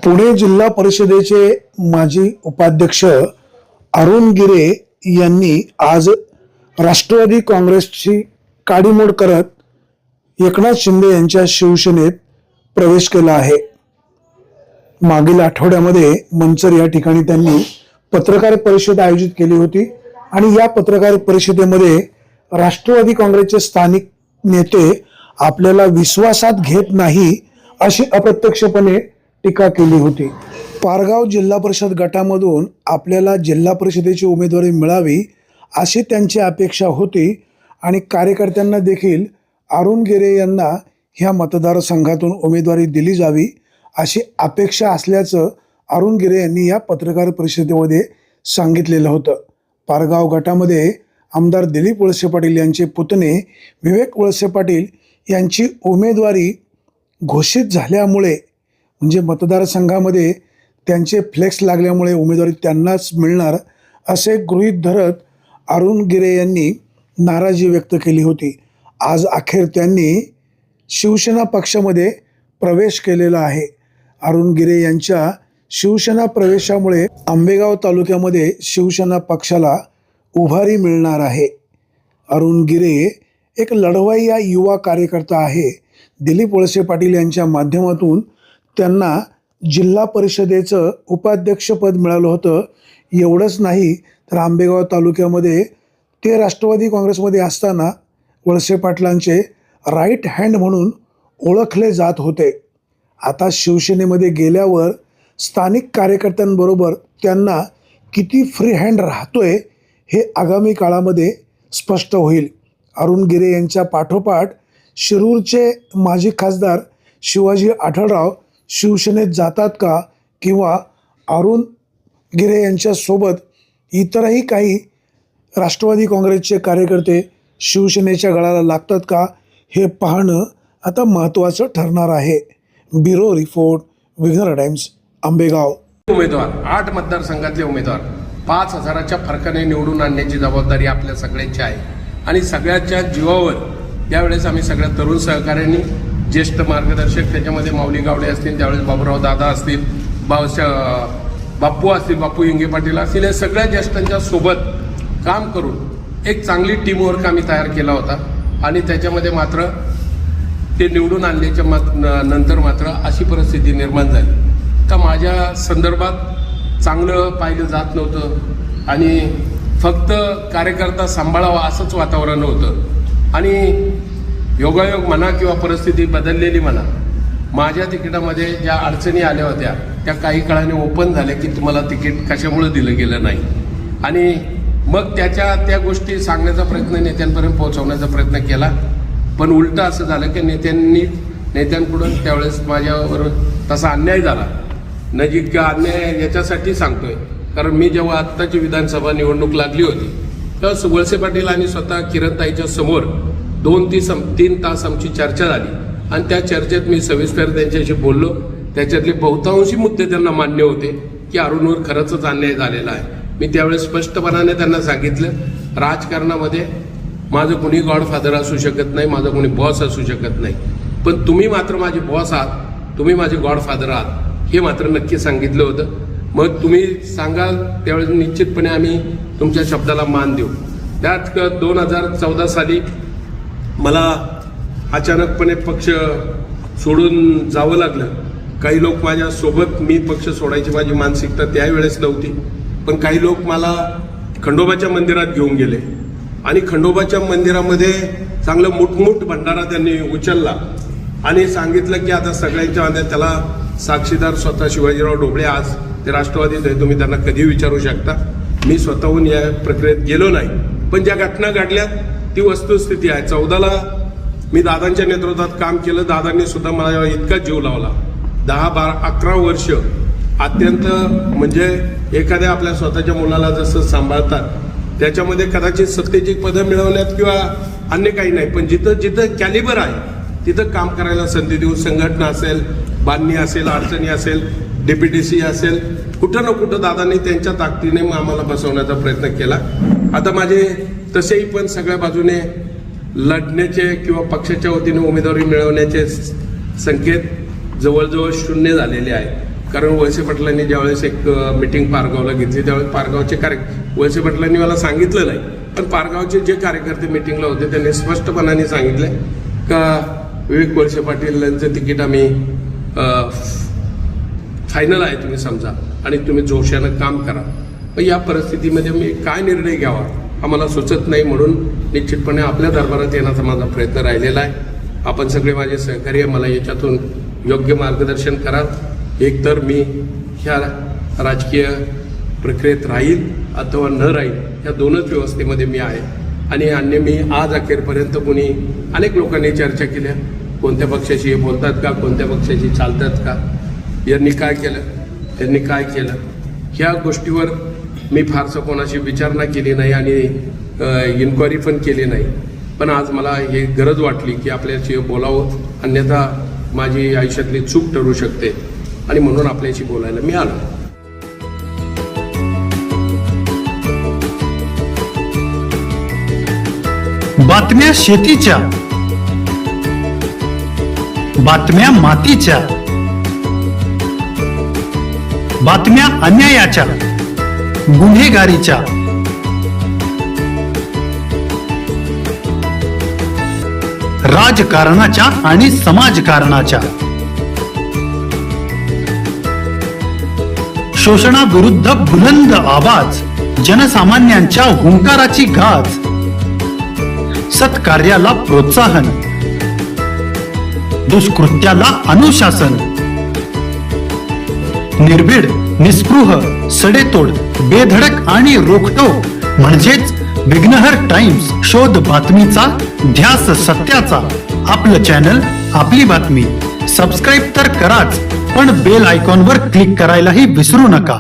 पुणे जिल्हा परिषदेचे माजी उपाध्यक्ष अरुण गिरे यांनी आज राष्ट्रवादी काँग्रेसची काडीमोड करत एकनाथ शिंदे यांच्या शिवसेनेत प्रवेश केला आहे। मागील आठवड्यामध्ये मंचर या ठिकाणी त्यांनी पत्रकार परिषद आयोजित केली होती आणि या पत्रकार परिषदेमध्ये राष्ट्रवादी काँग्रेसचे स्थानिक नेते आपल्याला विश्वासात घेत नाही अशी अप्रत्यक्षपणे टीका केली होती। पारगाव जिल्हा परिषद गटामधून आपल्याला जिल्हा परिषदेची उमेदवारी मिळावी अशी त्यांची अपेक्षा होती आणि कार्यकर्त्यांना देखील अरुण गिरे यांना ह्या मतदारसंघातून उमेदवारी दिली जावी अशी अपेक्षा असल्याचं अरुण गिरे यांनी या पत्रकार परिषदेमध्ये सांगितलेलं होतं। पारगाव गटामध्ये आमदार दिलीप वळसे पाटील यांचे पुतणे विवेक वळसे पाटील यांची उमेदवारी घोषित झाल्यामुळे म्हणजे मतदारसंघामध्ये त्यांचे फ्लेक्स लागल्यामुळे उमेदवारी त्यांनाच मिळणार असे गृहीत धरत अरुण गिरे यांनी नाराजी व्यक्त केली होती। आज अखेर त्यांनी शिवसेना पक्षामध्ये प्रवेश केलेला आहे। अरुण गिरे यांच्या शिवसेना प्रवेशामुळे आंबेगाव तालुक्यामध्ये शिवसेना पक्षाला उभारी मिळणार आहे। अरुण गिरे एक लढवय्या युवा कार्यकर्ता आहे। दिलीप वळसे पाटील यांच्या माध्यमातून त्यांना जिल्हा परिषदेचं उपाध्यक्षपद मिळालं होतं। एवढंच नाही तर आंबेगाव तालुक्यामध्ये ते राष्ट्रवादी काँग्रेसमध्ये असताना वळसे पाटलांचे राईट हँड म्हणून ओळखले जात होते। आता शिवसेनेमध्ये गेल्यावर स्थानिक कार्यकर्त्यांबरोबर त्यांना किती फ्री हँड राहतोय हे आगामी काळामध्ये स्पष्ट होईल। अरुण गिरे यांच्या पाठोपाठ शिरूरचे माजी खासदार शिवाजी आढळराव शिवसेनेत जातात का किंवा अरुण गिरे यांच्यासोबत इतरही काही राष्ट्रवादी काँग्रेसचे कार्यकर्ते शिवसेनेच्या गळाला लागतात का हे पाहणं आता महत्त्वाचं ठरणार आहे। Bureau report Vighnar Times Ambegaon. उमेदवार 8 मतदारसंघातले उमेदवार 5,000च्या फरकाने निवडून आणण्याची जबाबदारी आपल्या सगळ्यांची आहे आणि सगळ्याच्या जीवावर त्यावेळेस आम्ही सगळ्या तरुण सहकाऱ्यांनी ज्येष्ठ मार्गदर्शक त्याच्यामध्ये माऊली गावडे असतील, त्यावेळेस बाबूराव दादा असतील, बाप्पू असतील, बाप्पू इंगे पाटील असतील, या सगळ्या ज्येष्ठांच्या सोबत काम करून एक चांगली टीमवर्क आम्ही तयार केला होता आणि त्याच्यामध्ये मात्र ते निवडून आणल्याच्या नंतर मात्र अशी परिस्थिती निर्माण झाली का माझ्या संदर्भात चांगलं पाहिलं जात नव्हतं आणि फक्त कार्यकर्ता सांभाळावा असंच वातावरण होतं आणि योगायोग म्हणा किंवा परिस्थिती बदललेली म्हणा, माझ्या तिकिटामध्ये ज्या अडचणी आल्या होत्या त्या काही काळाने ओपन झाल्या की तुम्हाला तिकीट कशामुळे दिलं गेलं नाही आणि मग त्या गोष्टी सांगण्याचा प्रयत्न नेत्यांपर्यंत पोहोचवण्याचा प्रयत्न केला, पण उलटं असं झालं की नेत्यांकडून त्यावेळेस माझ्यावर तसा अन्याय झाला। नजीक अन्याय याच्यासाठी सांगतोय कारण मी जेव्हा आत्ताची विधानसभा निवडणूक लागली होती तेव्हा वळसे पाटील आणि स्वतः किरणताईच्या समोर 2-3 तास आमची चर्चा झाली आणि त्या चर्चेत मी सविस्तर त्यांच्याशी बोललो। त्याच्यातले बहुतांशी मुद्दे त्यांना मान्य होते की अरुणवर खरंच अन्याय झालेला आहे। मी त्यावेळेस स्पष्टपणाने त्यांना सांगितलं, राजकारणामध्ये माझं कोणी गॉडफादर असू शकत नाही, माझं कोणी बॉस असू शकत नाही, पण तुम्ही मात्र माझे बॉस आहात, तुम्ही माझे गॉडफादर आहात हे मात्र नक्की सांगितलं होतं। मग तुम्ही सांगाल त्यावेळेस निश्चितपणे आम्ही तुमच्या शब्दाला मान देऊ। त्यात 2014 साली मला अचानकपणे पक्ष सोडून जावं लागलं। काही लोक माझ्यासोबत, मी पक्ष सोडायची माझी मानसिकता त्यावेळेस नव्हती, पण काही लोक मला खंडोबाच्या मंदिरात घेऊन गेले आणि खंडोबाच्या मंदिरामध्ये चांगलं मुठमुठ भंडारा त्यांनी उचलला आणि सांगितलं की आता सगळ्यांच्या मध्ये त्याला साक्षीदार स्वतः शिवाजीराव ढोबळे, आज ते राष्ट्रवादीत आहे, तुम्ही त्यांना कधी विचारू शकता। मी स्वतःहून या प्रक्रियेत गेलो नाही, पण ज्या घटना घडल्यात ती वस्तुस्थिती आहे। 14ला मी दादांच्या नेतृत्वात काम केलं, दादांनी सुद्धा मला इतका जीव लावला। 10-12-11 वर्ष अत्यंत म्हणजे एखाद्या आपल्या स्वतःच्या मुलाला जसं सांभाळतात त्याच्यामध्ये कदाचित सत्तेची पदं मिळवण्यात किंवा अन्य काही नाही, पण जिथं कॅलिबर आहे तिथं काम करायला संधी देऊन संघटना असेल, बांधणी असेल, अडचणी असेल, DPTC असेल, कुठं ना कुठं दादांनी त्यांच्या ताकदीने आम्हाला बसवण्याचा प्रयत्न केला। आता माझे तसेही पण सगळ्या बाजूने लढण्याचे किंवा पक्षाच्या वतीने उमेदवारी मिळवण्याचे संकेत जवळजवळ शून्य झालेले आहेत। कारण वळसे पाटलांनी ज्यावेळेस एक मिटिंग पारगावला घेतली त्यावेळेस पारगावचे वळसे पाटलांनी मला सांगितलं नाही, पण पारगावचे जे कार्यकर्ते मिटिंगला होते त्यांनी स्पष्टपणाने सांगितले का विवेक वळसे पाटील यांचं तिकीट आम्ही फायनल आहे तुम्ही समजा आणि तुम्ही जोशानं काम करा. मग या परिस्थितीमध्ये मी काय निर्णय घ्यावा आम्हाला सुचत नाही, म्हणून निश्चितपणे आपल्या दरबारात येण्याचा माझा प्रयत्न राहिलेला आहे. आपण सगळे माझे सहकार्य मला याच्यातून योग्य मार्गदर्शन करा. एकतर मी ह्या राजकीय प्रक्रियेत राहील अथवा न राहील, ह्या दोनच व्यवस्थेमध्ये मी आहे. आणि अन्य मी आज अखेरपर्यंत कोणी अनेक लोकांनी चर्चा केल्या, कोणत्या पक्षाशी हे बोलतात का, कोणत्या पक्षाशी चालतात का, यांनी काय केलं त्यांनी काय केलं, ह्या गोष्टीवर मी फारसं कोणाशी विचारणा केली नाही आणि इन्क्वायरी पण केली नाही. पण आज मला हे गरज वाटली की आपल्याशी बोलावं, अन्यथा माझी आयुष्यातली चूक ठरू शकते आणि म्हणून आपल्याशी बोलायला मी आलो. बातम्या शेतीच्या, बातम्या मातीच्या, बातम्या अन्यायाच्या, गुन्हेगारीच्या, राजकारणाच्या आणि समाजकारणाच्या, शोषणाविरुद्ध बुलंद आवाज, जनसामान्यांच्या हुंकाराची गाज, सत्कार्याला प्रोत्साहन, दुष्कृत्याला अनुशासन, निर्भीड, निस्पृह, सडेतोड, बेधडक आणि रोखटोक म्हणजेच विघ्नहर टाइम्स. शोध बातमीचा, ध्यास सत्याचा. आपलं चॅनल, आपली बातमी. सबस्क्राईब तर कराच, पण बेल आयकॉनवर क्लिक करायलाही विसरू नका.